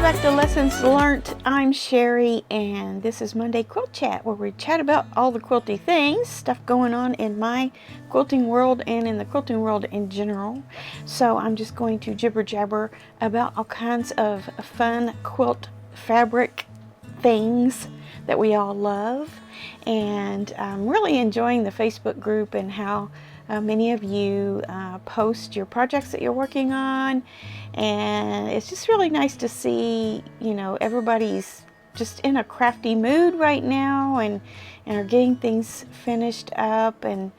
back to Lessons Learned. I'm Sherry, and this is Monday Quilt Chat, where we chat about all the quilty things, stuff going on in my quilting world and in the quilting world in general. So I'm just going to jibber jabber about all kinds of fun quilt fabric things that we all love. And I'm really enjoying the Facebook group and how many of you post your projects that you're working on, and it's just really nice to see, you know, everybody's just in a crafty mood right now and are getting things finished up, and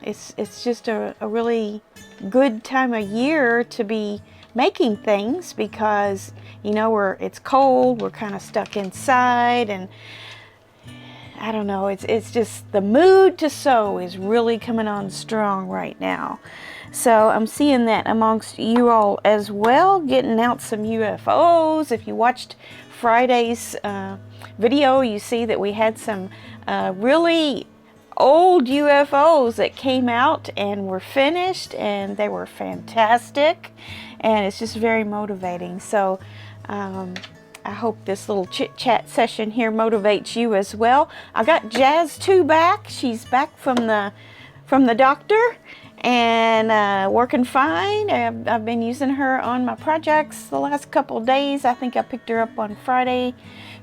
it's just a really good time of year to be making things because, you know, it's cold, we're kind of stuck inside, and I don't know, it's just the mood to sew is really coming on strong right now. So I'm seeing that amongst you all as well, getting out some UFOs. If you watched Friday's video, you see that we had some really old UFOs that came out and were finished, and they were fantastic, and it's just very motivating. So I hope this little chit-chat session here motivates you as well. I got Jazz 2 back. She's back from the doctor and working fine. I've been using her on my projects the last couple days. I think I picked her up on Friday.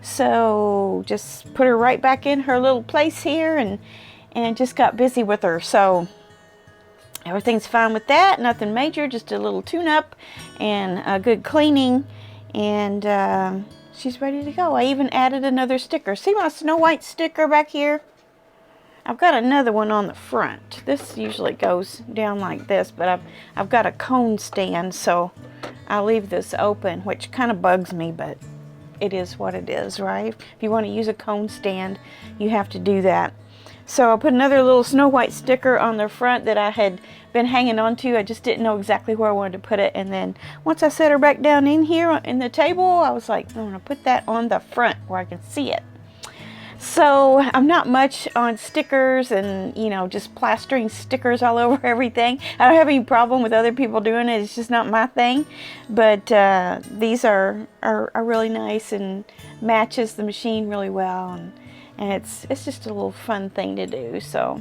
So just put her right back in her little place here and just got busy with her. So everything's fine with that. Nothing major, just a little tune-up and a good cleaning. And she's ready to go. I even added another sticker. See my Snow White sticker back here? I've got another one on the front. This usually goes down like this, but I've got a cone stand, so I'll leave this open, which kind of bugs me, but it is what it is, right? If you want to use a cone stand, you have to do that. So I'll put another little Snow White sticker on the front that I had been hanging on to. I just didn't know exactly where I wanted to put it. And then once I set her back down in here in the table, I was like, I'm going to put that on the front where I can see it. So I'm not much on stickers and, you know, just plastering stickers all over everything. I don't have any problem with other people doing it. It's just not my thing. But these are really nice and matches the machine really well. And it's just a little fun thing to do. So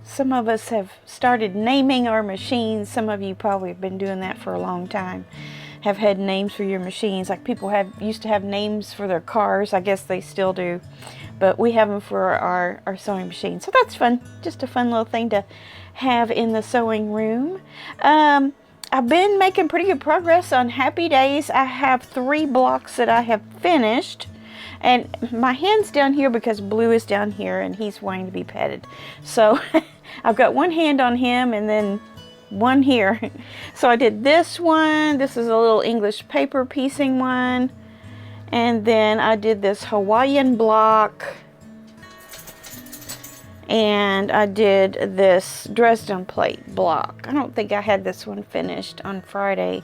some of us have started naming our machines. Some of you probably have been doing that for a long time. Have had names for your machines. Like people used to have names for their cars. I guess they still do. But we have them for our sewing machine. So that's fun. Just a fun little thing to have in the sewing room. I've been making pretty good progress on Happy Days. I have 3 blocks that I have finished. And my hand's down here because Blue is down here and he's wanting to be petted. So I've got one hand on him and then one here. So I did this one. This is a little English paper piecing one. And then I did this Hawaiian block. And I did this Dresden plate block. I don't think I had this one finished on Friday.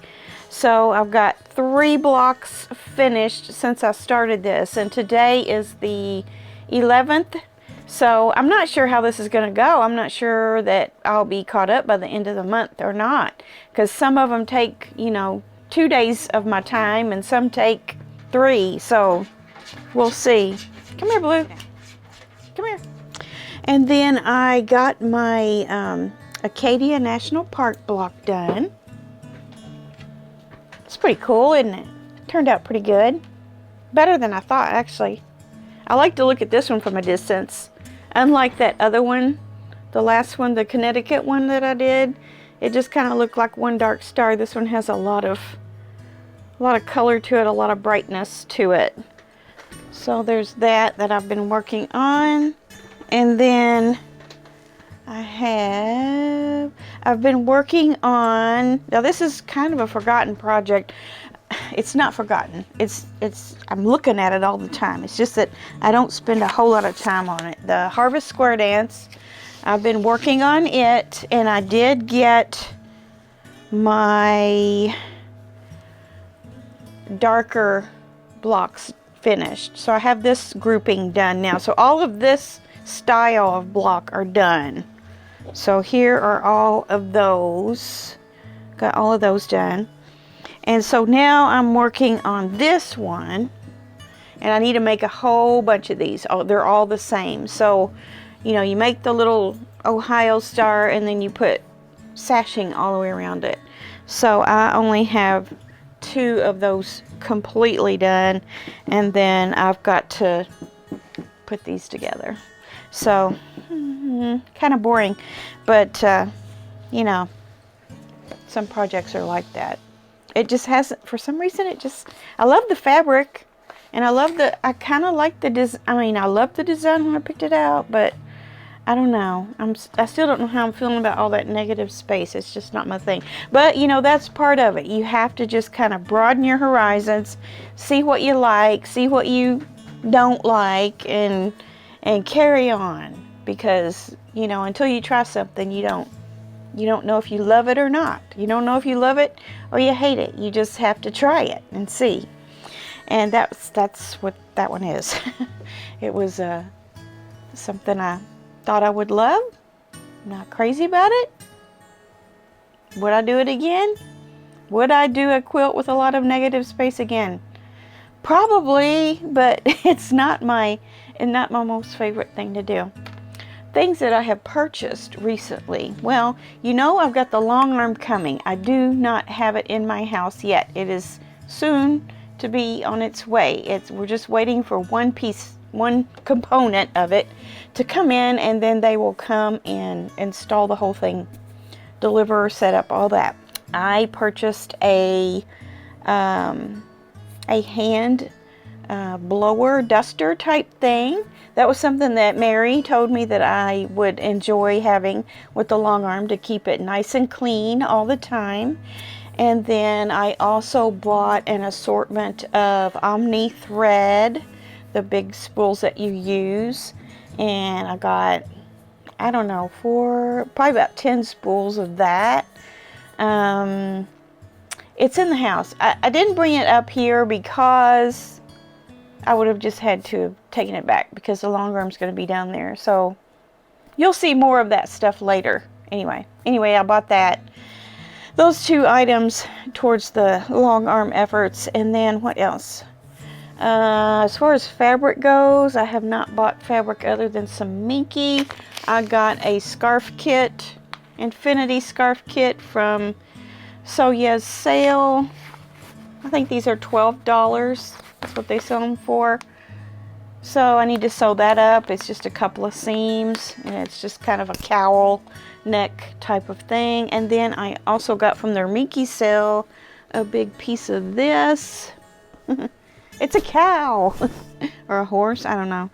So I've got 3 blocks finished since I started this, and today is the 11th. So I'm not sure how this is going to go. I'm not sure that I'll be caught up by the end of the month or not, because some of them take, you know, 2 days of my time and some take 3. So we'll see. Come here, Blue. Come here. And then I got my Acadia National Park block done. It's pretty cool, isn't it? Turned out pretty good. Better than I thought, actually. I like to look at this one from a distance. Unlike that other one, the last one, the Connecticut one that I did, it just kind of looked like one dark star. This one has a lot of color to it, a lot of brightness to it. So there's that I've been working on. And then I've been working on, now this is kind of a forgotten project. It's not forgotten. I'm looking at it all the time. It's just that I don't spend a whole lot of time on it. The Harvest Square Dance, I've been working on it, and I did get my darker blocks finished. So I have this grouping done now. So all of this style of block are done. So here are all of those. Got all of those done. And so now I'm working on this one, and I need to make a whole bunch of these. Oh, they're all the same. So, you know, you make the little Ohio star and then you put sashing all the way around it. So I only have 2 of those completely done, and then I've got to put these together. So kind of boring, but you know, some projects are like that. It just hasn't, for some reason, I love the fabric, and I kind of like the I love the design when I picked it out, but I don't know. I still don't know how I'm feeling about all that negative space. It's just not my thing. But, you know, that's part of it. You have to just kind of broaden your horizons, see what you like, see what you don't like, and carry on. Because, you know, until you try something, you don't know if you love it or not. You don't know if you love it or you hate it. You just have to try it and see. And that's what that one is. It was something I thought I would love. I'm not crazy about it. Would I do it again? Would I do a quilt with a lot of negative space again? Probably, but it's not my most favorite thing to do. Things that I have purchased recently. Well, you know, I've got the long arm coming. I do not have it in my house yet. It is soon to be on its way. We're just waiting for one component of it to come in, and then they will come and install the whole thing, deliver, set up, all that. I purchased a hand blower duster type thing. That was something that Mary told me that I would enjoy having with the long arm to keep it nice and clean all the time. And then I also bought an assortment of Omni thread, the big spools that you use, and I got, I don't know, probably about 10 spools of that. It's in the house. I didn't bring it up here because I would have just had to have taken it back because the long arm's going to be down there. So you'll see more of that stuff later. Anyway, I bought those 2 items towards the long arm efforts. And then what else? As far as fabric goes, I have not bought fabric other than some Minky. I got a scarf kit, infinity scarf kit from Soya's sale. I think these are $12. That's what they sell them for. So I need to sew that up. It's just a couple of seams, and it's just kind of a cowl neck type of thing. And then I also got from their Minky sale a big piece of this. It's a cow or a horse, I don't know.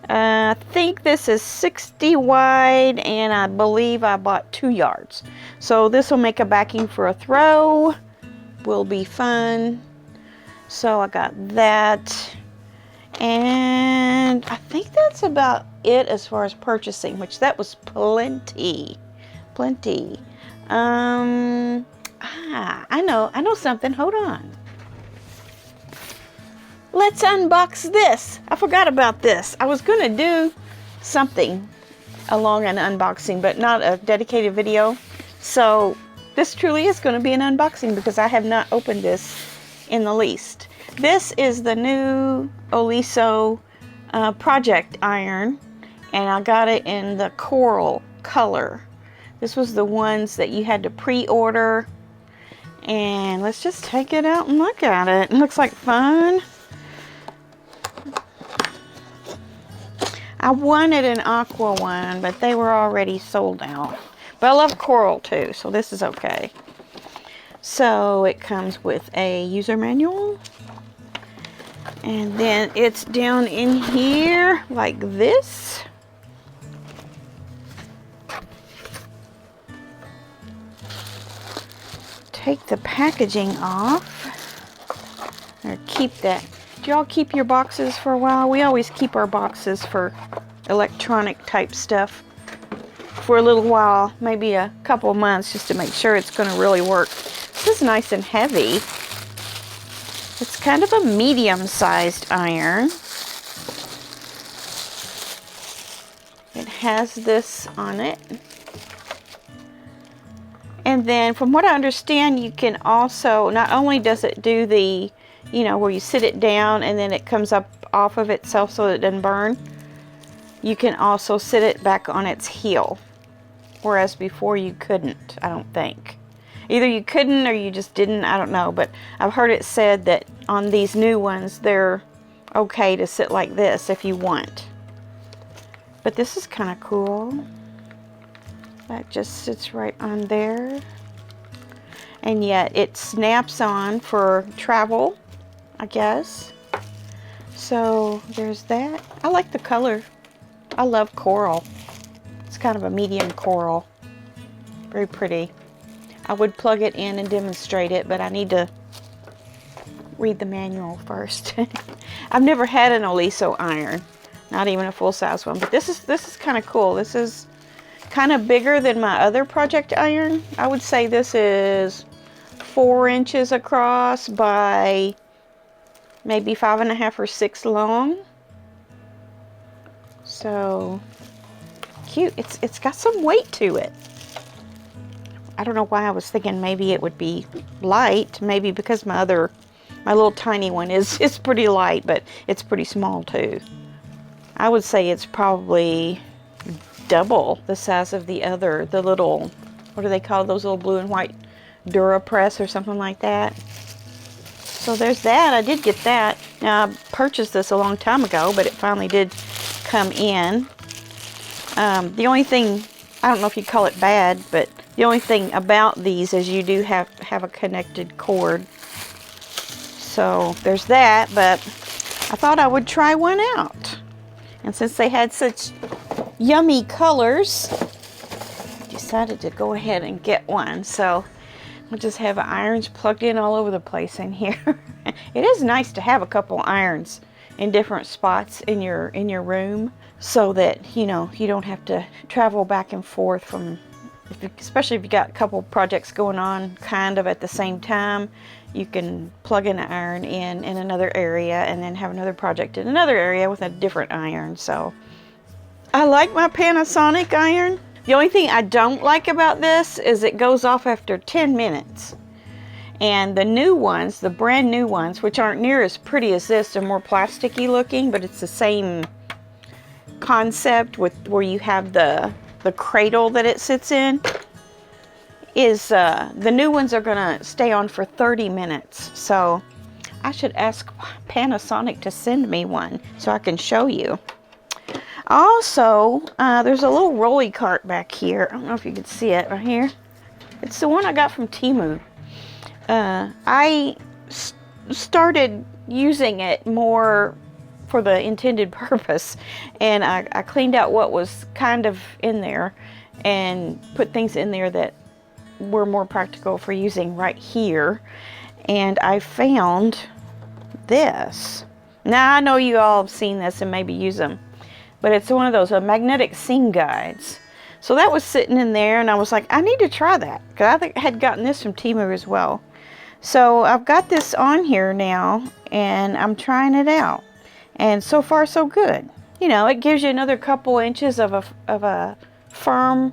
I think this is 60 wide, and I believe I bought 2 yards. So this will make a backing for a throw. Will be fun. So I got that. And I think that's about it as far as purchasing, which that was plenty. I know something. Hold on. Let's unbox this. I forgot about this. I was going to do something along an unboxing, but not a dedicated video. So this truly is going to be an unboxing because I have not opened this in the least. This is the new Oliso project iron, and I got it in the coral color. This was the ones that you had to pre-order. And let's just take it out and look at it. It looks like fun. I wanted an aqua one, but they were already sold out. But I love coral too, so this is okay. So it comes with a user manual. And then it's down in here like this. Take the packaging off. Or keep that. Do y'all keep your boxes for a while? We always keep our boxes for electronic type stuff for a little while, maybe a couple of months, just to make sure it's going to really work. This is nice and heavy. It's kind of a medium-sized iron. It has this on it. And And then from what I understand, you can also, not only does it do the, you know, where you sit it down and then it comes up off of itself so that it doesn't burn, you can also sit it back on its heel. Whereas before you couldn't, I don't think. Either you couldn't or you just didn't, I don't know. But I've heard it said that on these new ones, they're okay to sit like this if you want. But this is kind of cool. That just sits right on there. And yet it snaps on for travel, I guess. So there's that. I like the color. I love coral. It's kind of a medium coral. Very pretty. I would plug it in and demonstrate it, but I need to read the manual first. I've never had an Oliso iron, not even a full-size one, but this is kind of cool. This is kind of bigger than my other project iron. I would say this is 4 inches across by maybe 5.5 or 6 long. So cute. It's got some weight to it. I don't know why I was thinking maybe it would be light. Maybe because my little tiny one is pretty light, but it's pretty small too. I would say it's probably double the size of the other, the little, what do they call those little blue and white Durapress or something like that. So there's that. I did get that. Now I purchased this a long time ago, but it finally did come in. The only thing, I don't know if you call it bad, but the only thing about these is you do have a connected cord. So there's that, but I thought I would try one out. And since they had such yummy colors, I decided to go ahead and get one. So we'll just have irons plugged in all over the place in here. It is nice to have a couple irons in different spots in your room, so that, you know, you don't have to travel back and forth from, especially if you got a couple projects going on kind of at the same time. You can plug an iron in another area and then have another project in another area with a different iron. So I like my Panasonic iron. The only thing I don't like about this is it goes off after 10 minutes. And the new ones, the brand new ones, which aren't near as pretty as this, they're more plasticky looking, but it's the same concept with where you have the cradle that it sits in, is the new ones are gonna stay on for 30 minutes. So I should ask Panasonic to send me one so I can show you. Also, there's a little rolly cart back here. I don't know if you can see it right here. It's the one I got from Temu. I started using it more for the intended purpose, and I cleaned out what was kind of in there and put things in there that were more practical for using right here. And I found this. Now I know you all have seen this and maybe use them, but it's one of those magnetic seam guides. So that was sitting in there, and I was like, I need to try that, because I had gotten this from Temu as well. So I've got this on here now, and I'm trying it out, and so far so good. You know, it gives you another couple inches of a firm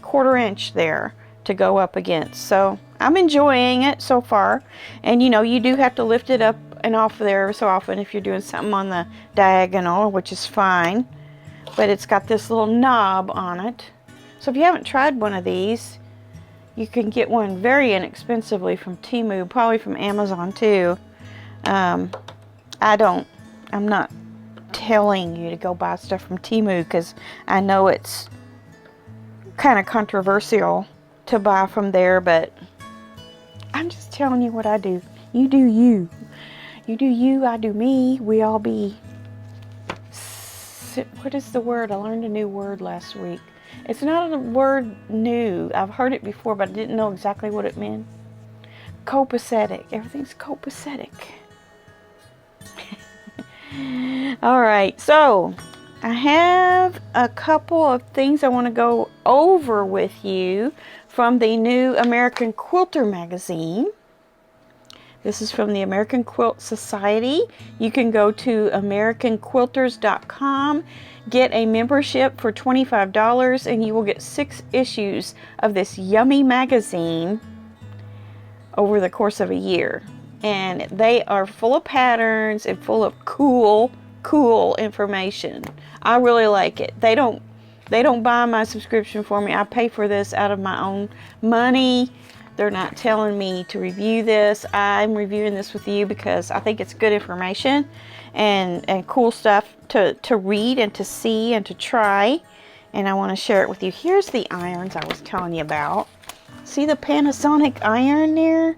1/4 inch there to go up against. So I'm enjoying it so far. And you know, you do have to lift it up and off there so often if you're doing something on the diagonal, which is fine. But it's got this little knob on it. So if you haven't tried one of these, you can get one very inexpensively from Temu, probably from Amazon too. I'm not telling you to go buy stuff from Temu, because I know it's kind of controversial to buy from there, but I'm just telling you what I do. You do you. You do you, I do me. We all be, what is the word? I learned a new word last week. It's not a word new. I've heard it before, but I didn't know exactly what it meant. Copacetic. Everything's copacetic. All right, so I have a couple of things I want to go over with you from the new American Quilter magazine. This is from the American Quilt Society. You can go to americanquilters.com, get a membership for $25, and you will get 6 issues of this yummy magazine over the course of a year. And they are full of patterns and full of cool information. I really like it. They don't buy my subscription for me. I pay for this out of my own money. They're not telling me to review this. I'm reviewing this with you because I think it's good information and cool stuff to read and to see and to try. And I want to share it with you. Here's the irons I was telling you about. See the Panasonic iron there?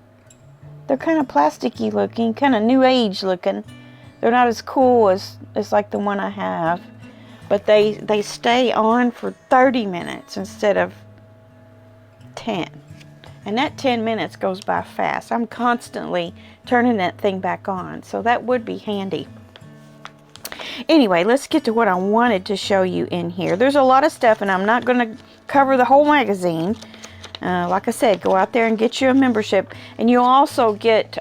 They're kind of plasticky looking, kind of new age looking. They're not as cool as like the one I have. But they stay on for 30 minutes instead of 10. And that 10 minutes goes by fast. I'm constantly turning that thing back on. So that would be handy. Anyway, let's get to what I wanted to show you in here. There's a lot of stuff, and I'm not going to cover the whole magazine. Like I said, go out there and get you a membership. And you'll also get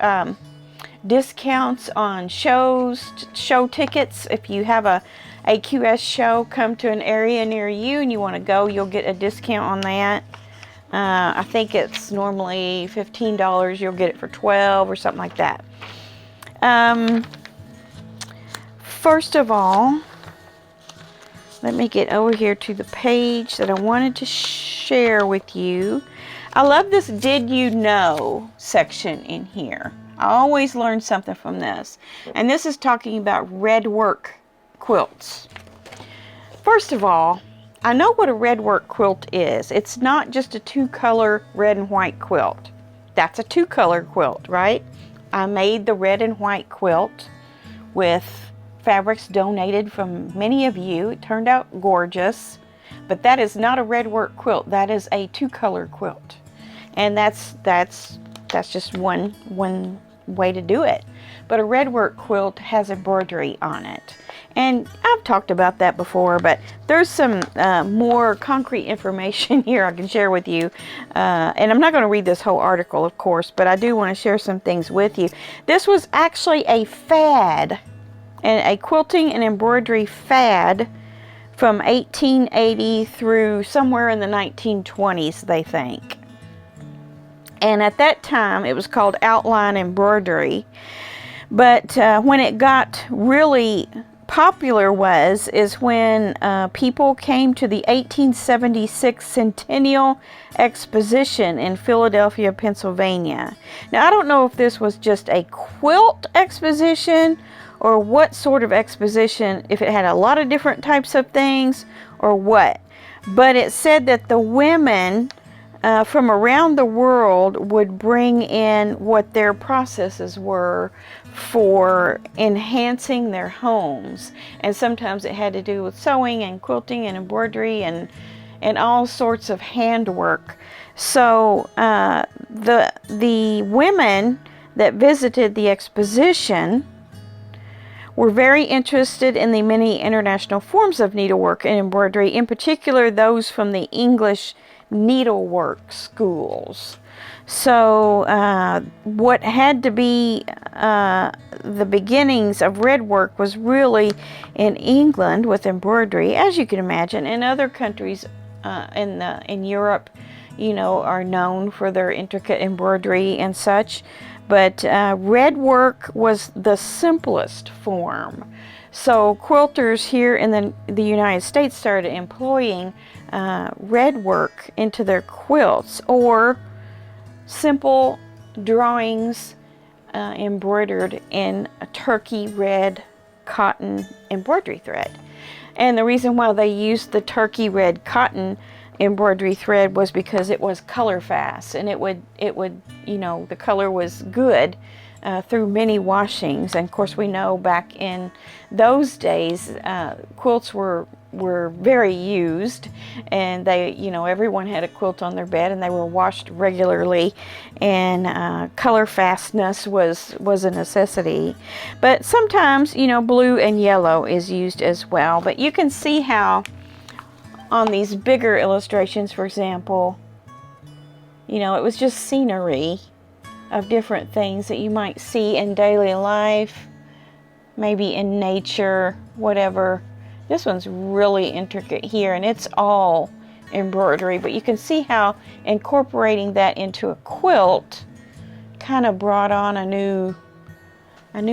discounts on shows, show tickets. If you have a AQS show come to an area near you and you want to go, you'll get a discount on that. I think it's normally $15. You'll get it for $12 or something like that. First of all, let me get over here to the page that I wanted to share with you. I love this Did You Know section in here. I always learn something from this. And this is talking about Redwork quilts. First of all, I know what a Redwork quilt is. It's not just a 2-color red and white quilt. That's a 2-color quilt, right? I made the red and white quilt with fabrics donated from many of you. It turned out gorgeous, but that is not a Redwork quilt. That is a 2-color quilt, and that's just one way to do it. But a Redwork quilt has embroidery on it. And I've talked about that before, but there's some more concrete information here I can share with you. And I'm not going to read this whole article, of course, but I do want to share some things with you. This was actually a fad, and a quilting and embroidery fad from 1880 through somewhere in the 1920s, they think. And at that time, it was called outline embroidery. But when it got really popular is when people came to the 1876 Centennial Exposition in Philadelphia, Pennsylvania. Now, I don't know if this was just a quilt exposition or what sort of exposition, if it had a lot of different types of things or what. But it said that the women from around the world would bring in what their processes were for enhancing their homes, and sometimes it had to do with sewing and quilting and embroidery and all sorts of handwork. So the women that visited the exposition were very interested in the many international forms of needlework and embroidery, in particular those from the English needlework schools. So what had to be the beginnings of Redwork was really in England with embroidery, as you can imagine. And other countries in Europe, you know, are known for their intricate embroidery and such. But Redwork was the simplest form. So quilters here in the United States started employing Redwork into their quilts, or simple drawings embroidered in a turkey red cotton embroidery thread. And the reason why they used the turkey red cotton embroidery thread was because it was color fast, and it would you know, the color was good through many washings. And of course, we know back in those days quilts were very used, and they, you know, everyone had a quilt on their bed, and they were washed regularly, and color fastness was a necessity. But sometimes, you know, blue and yellow is used as well. But you can see how on these bigger illustrations, for example, you know, it was just scenery, of different things that you might see in daily life, maybe in nature, whatever. This one's really intricate here, and it's all embroidery, but you can see how incorporating that into a quilt kind of brought on a new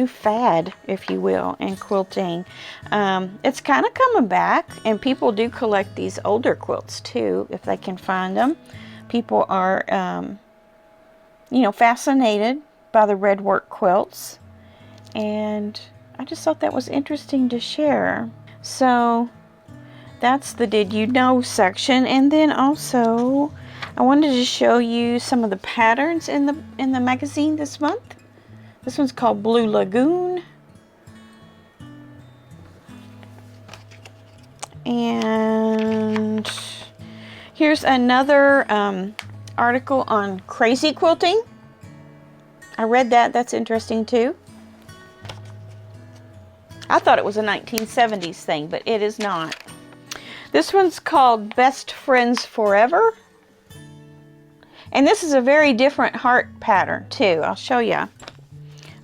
fad, if you will, in quilting. It's kind of coming back, and people do collect these older quilts too, if they can find them. People are, you know, fascinated by the Redwork quilts, and I just thought that was interesting to share. So that's the Did You Know section, and then also I wanted to show you some of the patterns in the magazine this month. This one's called Blue Lagoon. And here's another article on crazy quilting. I read that. That's interesting too. I thought it was a 1970s thing, but it is not. This one's called Best Friends Forever. And this is a very different heart pattern too. I'll show you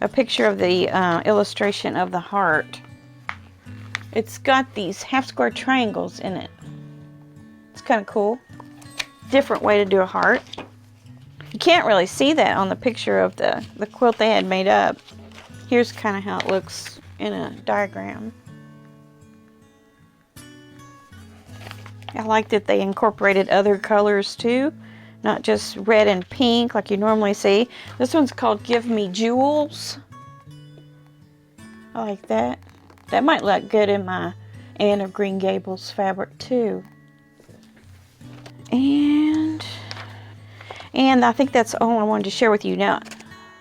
a picture of the illustration of the heart. It's got these half square triangles in it. It's kind of cool. Different way to do a heart. You can't really see that on the picture of the quilt they had made up. Here's kind of how it looks in a diagram. I like that they incorporated other colors too, not just red and pink like you normally see. This one's called Give Me Jewels. I like that. That might look good in my Anne of Green Gables fabric too. And I think that's all I wanted to share with you. Now,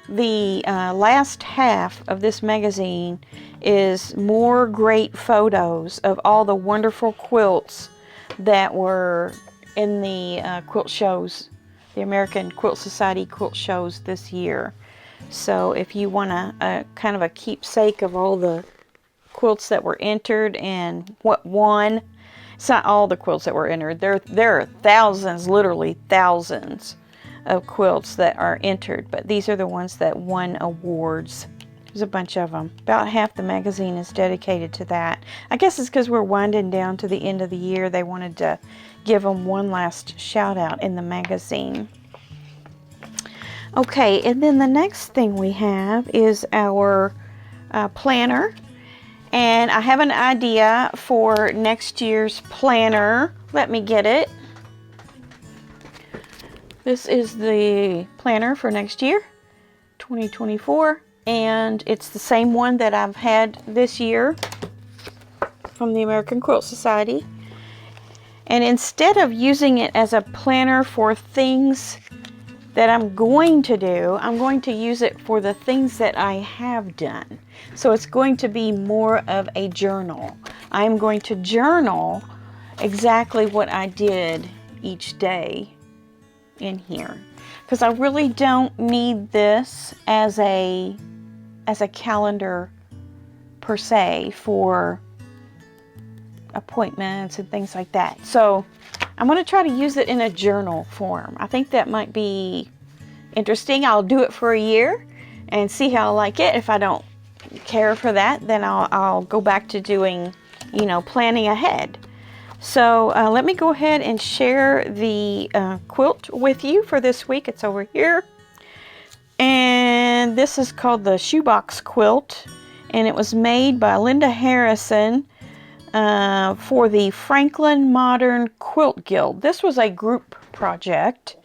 the last half of this magazine is more great photos of all the wonderful quilts that were in the quilt shows, the American Quilt Society quilt shows this year. So if you want a kind of a keepsake of all the quilts that were entered and what won, it's not all the quilts that were entered. There are thousands, literally thousands of quilts that are entered, but these are the ones that won awards. There's a bunch of them. About half the magazine is dedicated to that. I guess it's because we're winding down to the end of the year. They wanted to give them one last shout out in the magazine. Okay, and then the next thing we have is our planner. And I have an idea for next year's planner. Let me get it. This is the planner for next year, 2024. And it's the same one that I've had this year from the American Quilt Society. And instead of using it as a planner for things that I'm going to do, I'm going to use it for the things that I have done. So it's going to be more of a journal. I'm going to journal exactly what I did each day in here, because I really don't need this as a calendar per se for appointments and things like that. So I'm going to try to use it in a journal form. I think that might be interesting. I'll do it for a year and see how I like it. If I don't care for that, then I'll go back to doing, you know, planning ahead. So let me go ahead and share the quilt with you for this week. It's over here. And this is called the Shoebox Quilt. And it was made by Linda Harrison for the Franklin Modern Quilt Guild. This was a group project.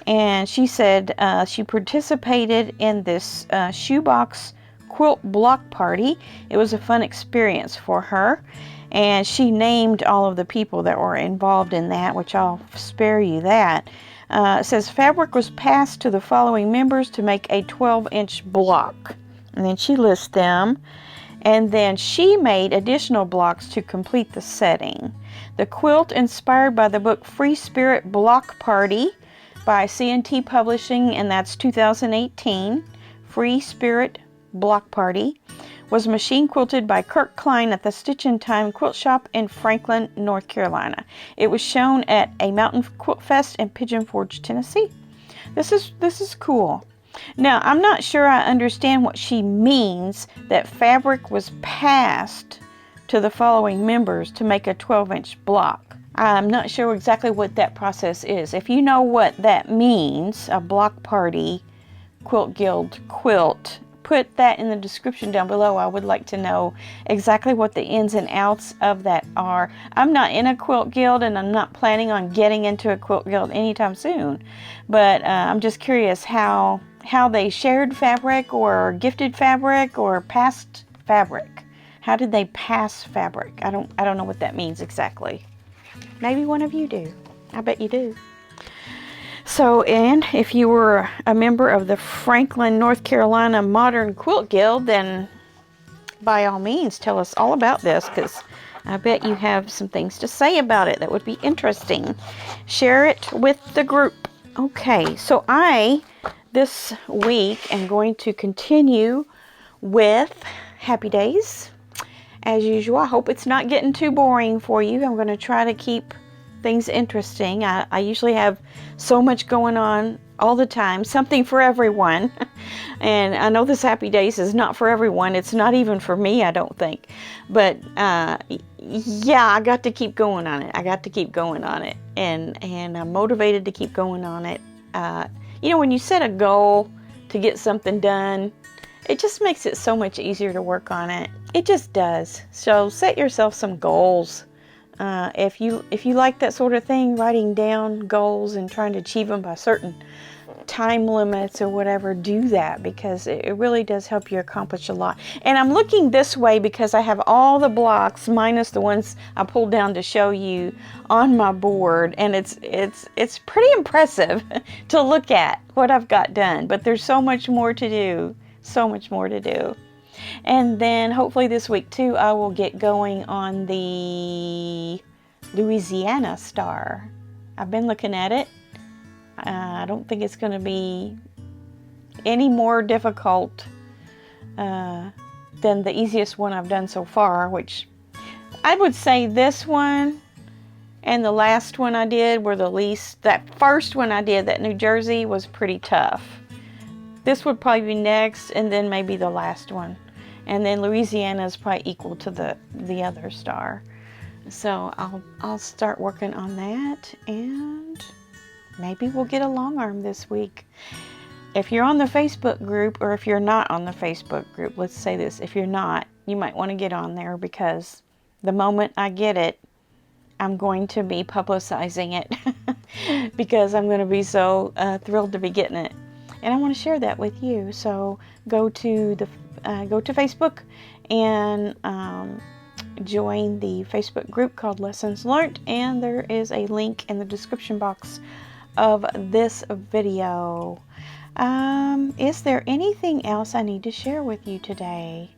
And she said she participated in this shoebox quilt block party. It was a fun experience for her. And she named all of the people that were involved in that, which I'll spare you that. It says fabric was passed to the following members to make a 12-inch block. And then she lists them. And then she made additional blocks to complete the setting. The quilt, inspired by the book Free Spirit Block Party by C&T Publishing, and that's 2018, Free Spirit Block Party, was machine quilted by Kirk Klein at the Stitch in Time Quilt Shop in Franklin, North Carolina. It was shown at a Mountain Quilt Fest in Pigeon Forge, Tennessee. This is cool. Now, I'm not sure I understand what she means that fabric was passed to the following members to make a 12-inch block. I'm not sure exactly what that process is. If you know what that means, a block party, Quilt Guild quilt, put that in the description down below. I would like to know exactly what the ins and outs of that are. I'm not in a quilt guild, and I'm not planning on getting into a quilt guild anytime soon, but I'm just curious how they shared fabric or gifted fabric or passed fabric. How did they pass fabric? I don't know what that means exactly. Maybe one of you do. I bet you do. So, and if you were a member of the Franklin, North Carolina Modern Quilt Guild, then by all means tell us all about this, because I bet you have some things to say about it that would be interesting. Share it with the group. Okay, so this week am going to continue with Happy Days. As usual, I hope it's not getting too boring for you. I'm going to try to keep things interesting. I usually have so much going on all the time, something for everyone. And I know this Happy Days is not for everyone. It's not even for me, I don't think. But yeah, I got to keep going on it. I got to keep going on it. And I'm motivated to keep going on it. You know, when you set a goal to get something done, it just makes it so much easier to work on it. It just does. So set yourself some goals. If you like that sort of thing, writing down goals and trying to achieve them by certain time limits or whatever, do that, because it really does help you accomplish a lot. And I'm looking this way because I have all the blocks minus the ones I pulled down to show you on my board, and it's pretty impressive to look at what I've got done. But there's so much more to do, so much more to do. And then hopefully this week too, I will get going on the Louisiana star. I've been looking at it. I don't think it's going to be any more difficult than the easiest one I've done so far, which I would say this one and the last one I did were the least. That first one I did, that New Jersey, was pretty tough. This would probably be next, and then maybe the last one. And then Louisiana is probably equal to the other star. So I'll start working on that, and maybe we'll get a long arm this week. If you're on the Facebook group, or if you're not on the Facebook group, let's say this, if you're not, you might want to get on there, because the moment I get it, I'm going to be publicizing it because I'm going to be so thrilled to be getting it. And I want to share that with you. So go to Facebook and join the Facebook group called Lessons Learned, and there is a link in the description box of this video. Is there anything else I need to share with you today?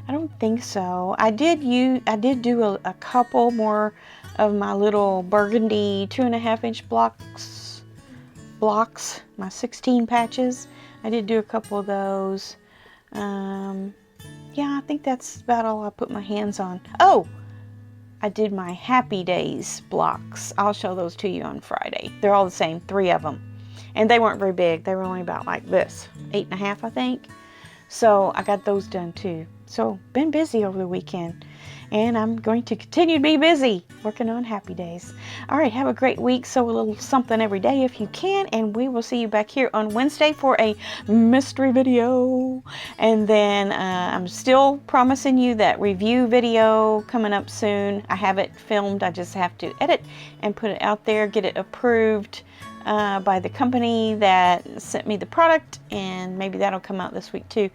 I don't think so. I did do a couple more of my little burgundy 2.5-inch blocks, my 16 patches. I did do a couple of those. Yeah, I think that's about all I put my hands on. Oh, I did my Happy Days blocks. I'll show those to you on Friday. They're all the same, 3 of them. And they weren't very big. They were only about like this, 8.5, I think. So I got those done too. So been busy over the weekend. And I'm going to continue to be busy working on Happy Days. All right, have a great week. Sew a little something every day if you can. And we will see you back here on Wednesday for a mystery video. And then I'm still promising you that review video coming up soon. I have it filmed. I just have to edit and put it out there, get it approved by the company that sent me the product. And maybe that'll come out this week too.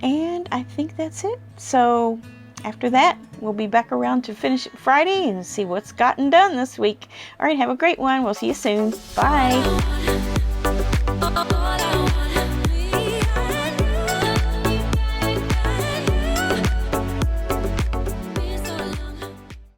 And I think that's it. So after that, we'll be back around to finish it Friday and see what's gotten done this week. All right, have a great one. We'll see you soon. Bye.